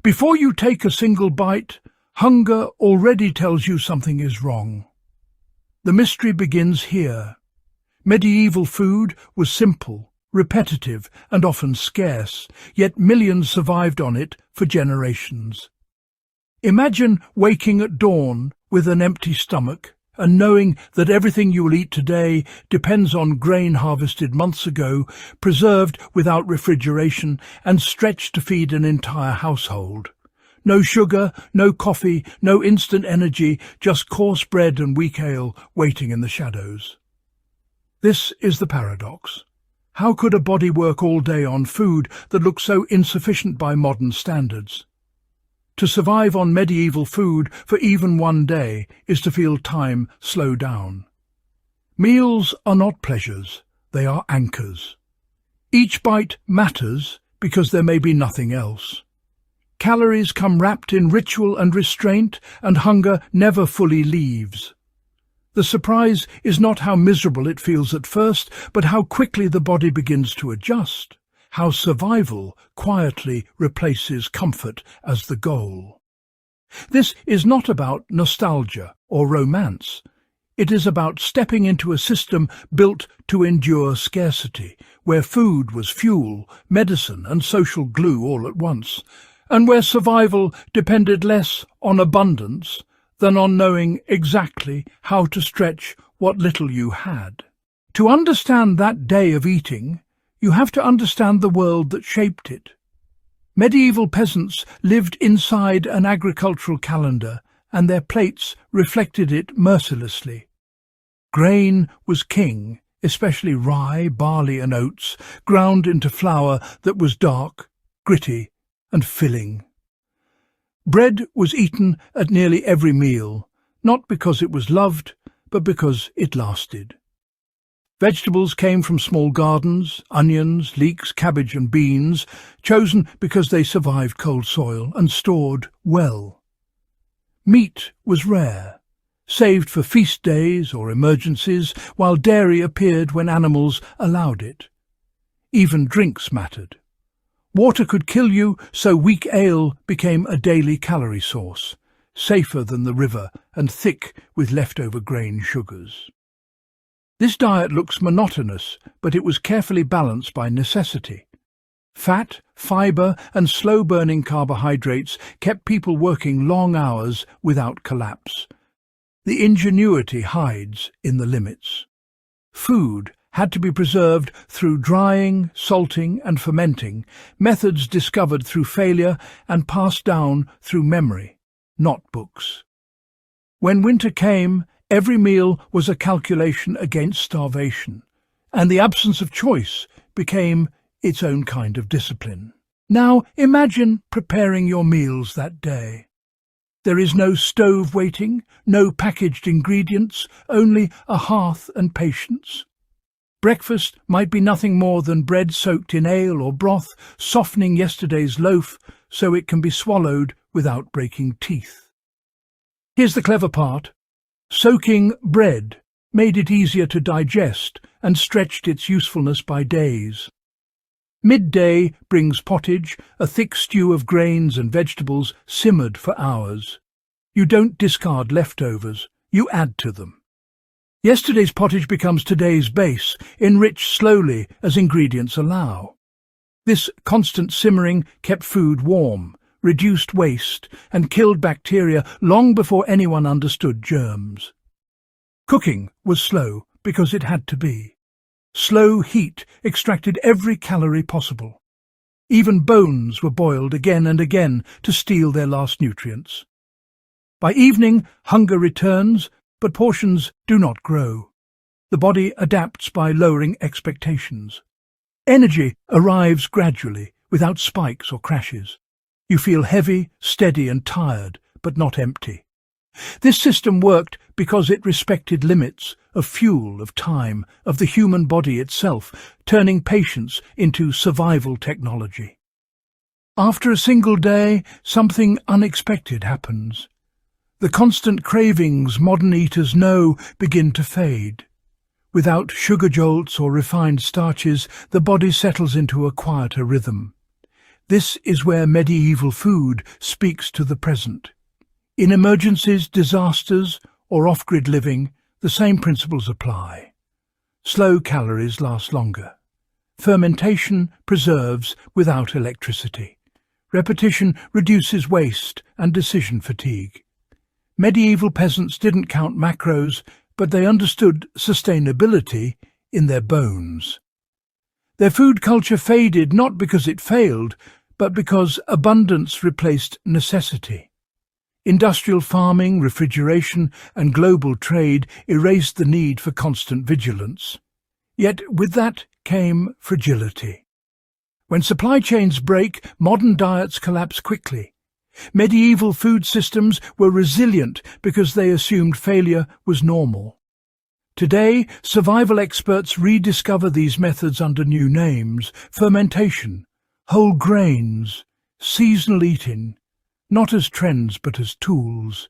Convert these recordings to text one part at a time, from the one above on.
Before you take a single bite, hunger already tells you something is wrong. The mystery begins here. Medieval food was simple, repetitive, and often scarce, yet millions survived on it for generations. Imagine waking at dawn with an empty stomach and knowing that everything you will eat today depends on grain harvested months ago, preserved without refrigeration, and stretched to feed an entire household. No sugar, no coffee, no instant energy, just coarse bread and weak ale waiting in the shadows. This is the paradox. How could a body work all day on food that looks so insufficient by modern standards? To survive on medieval food for even one day is to feel time slow down. Meals are not pleasures, they are anchors. Each bite matters because there may be nothing else. Calories come wrapped in ritual and restraint, and hunger never fully leaves. The surprise is not how miserable it feels at first, but how quickly the body begins to adjust. How survival quietly replaces comfort as the goal. This is not about nostalgia or romance. It is about stepping into a system built to endure scarcity, where food was fuel, medicine, and social glue all at once, and where survival depended less on abundance than on knowing exactly how to stretch what little you had. To understand that day of eating, you have to understand the world that shaped it. Medieval peasants lived inside an agricultural calendar, and their plates reflected it mercilessly. Grain was king, especially rye, barley and oats, ground into flour that was dark, gritty and filling. Bread was eaten at nearly every meal, not because it was loved, but because it lasted. Vegetables came from small gardens, onions, leeks, cabbage and beans, chosen because they survived cold soil and stored well. Meat was rare, saved for feast days or emergencies, while dairy appeared when animals allowed it. Even drinks mattered. Water could kill you, so weak ale became a daily calorie source, safer than the river and thick with leftover grain sugars. This diet looks monotonous, but it was carefully balanced by necessity. Fat, fibre and slow-burning carbohydrates kept people working long hours without collapse. The ingenuity hides in the limits. Food had to be preserved through drying, salting and fermenting, methods discovered through failure and passed down through memory, not books. When winter came, every meal was a calculation against starvation, and the absence of choice became its own kind of discipline. Now imagine preparing your meals that day. There is no stove waiting, no packaged ingredients, only a hearth and patience. Breakfast might be nothing more than bread soaked in ale or broth, softening yesterday's loaf so it can be swallowed without breaking teeth. Here's the clever part. Soaking bread made it easier to digest and stretched its usefulness by days. Midday brings pottage, a thick stew of grains and vegetables simmered for hours. You don't discard leftovers, you add to them. Yesterday's pottage becomes today's base, enriched slowly as ingredients allow. This constant simmering kept food warm, reduced waste, and killed bacteria long before anyone understood germs. Cooking was slow because it had to be. Slow heat extracted every calorie possible. Even bones were boiled again and again to steal their last nutrients. By evening, hunger returns, but portions do not grow. The body adapts by lowering expectations. Energy arrives gradually, without spikes or crashes. You feel heavy, steady and tired, but not empty. This system worked because it respected limits of fuel, of time, of the human body itself, turning patience into survival technology. After a single day, something unexpected happens. The constant cravings modern eaters know begin to fade. Without sugar jolts or refined starches, the body settles into a quieter rhythm. This is where medieval food speaks to the present. In emergencies, disasters, or off-grid living, the same principles apply. Slow calories last longer. Fermentation preserves without electricity. Repetition reduces waste and decision fatigue. Medieval peasants didn't count macros, but they understood sustainability in their bones. Their food culture faded not because it failed, but because abundance replaced necessity. Industrial farming, refrigeration, and global trade erased the need for constant vigilance. Yet with that came fragility. When supply chains break, modern diets collapse quickly. Medieval food systems were resilient because they assumed failure was normal. Today, survival experts rediscover these methods under new names: fermentation, whole grains, seasonal eating, not as trends but as tools.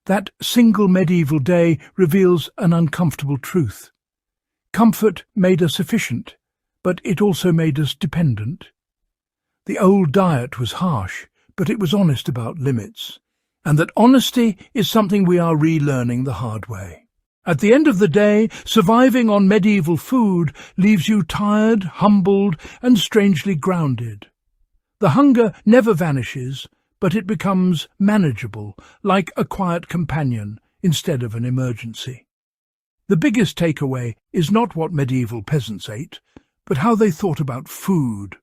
That single medieval day reveals an uncomfortable truth. Comfort made us efficient, but it also made us dependent. The old diet was harsh, but it was honest about limits, and that honesty is something we are relearning the hard way. At the end of the day, surviving on medieval food leaves you tired, humbled, and strangely grounded. The hunger never vanishes, but it becomes manageable, like a quiet companion instead of an emergency. The biggest takeaway is not what medieval peasants ate, but how they thought about food.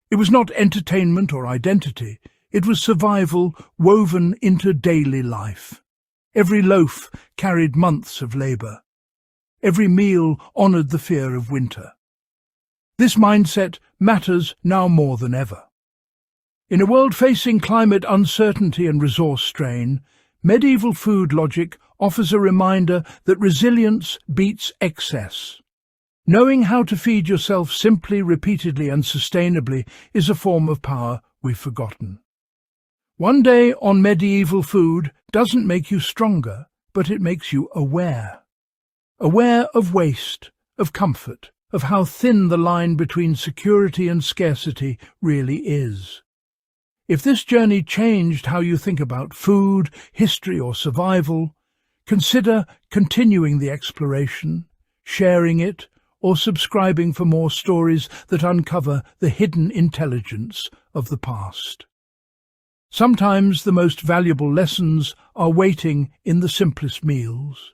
It was not entertainment or identity, it was survival woven into daily life. Every loaf carried months of labour. Every meal honoured the fear of winter. This mindset matters now more than ever. In a world facing climate uncertainty and resource strain, medieval food logic offers a reminder that resilience beats excess. Knowing how to feed yourself simply, repeatedly and sustainably is a form of power we've forgotten. One day on medieval food doesn't make you stronger, but it makes you aware. Aware of waste, of comfort, of how thin the line between security and scarcity really is. If this journey changed how you think about food, history or survival, consider continuing the exploration, sharing it, or subscribing for more stories that uncover the hidden intelligence of the past. Sometimes the most valuable lessons are waiting in the simplest meals.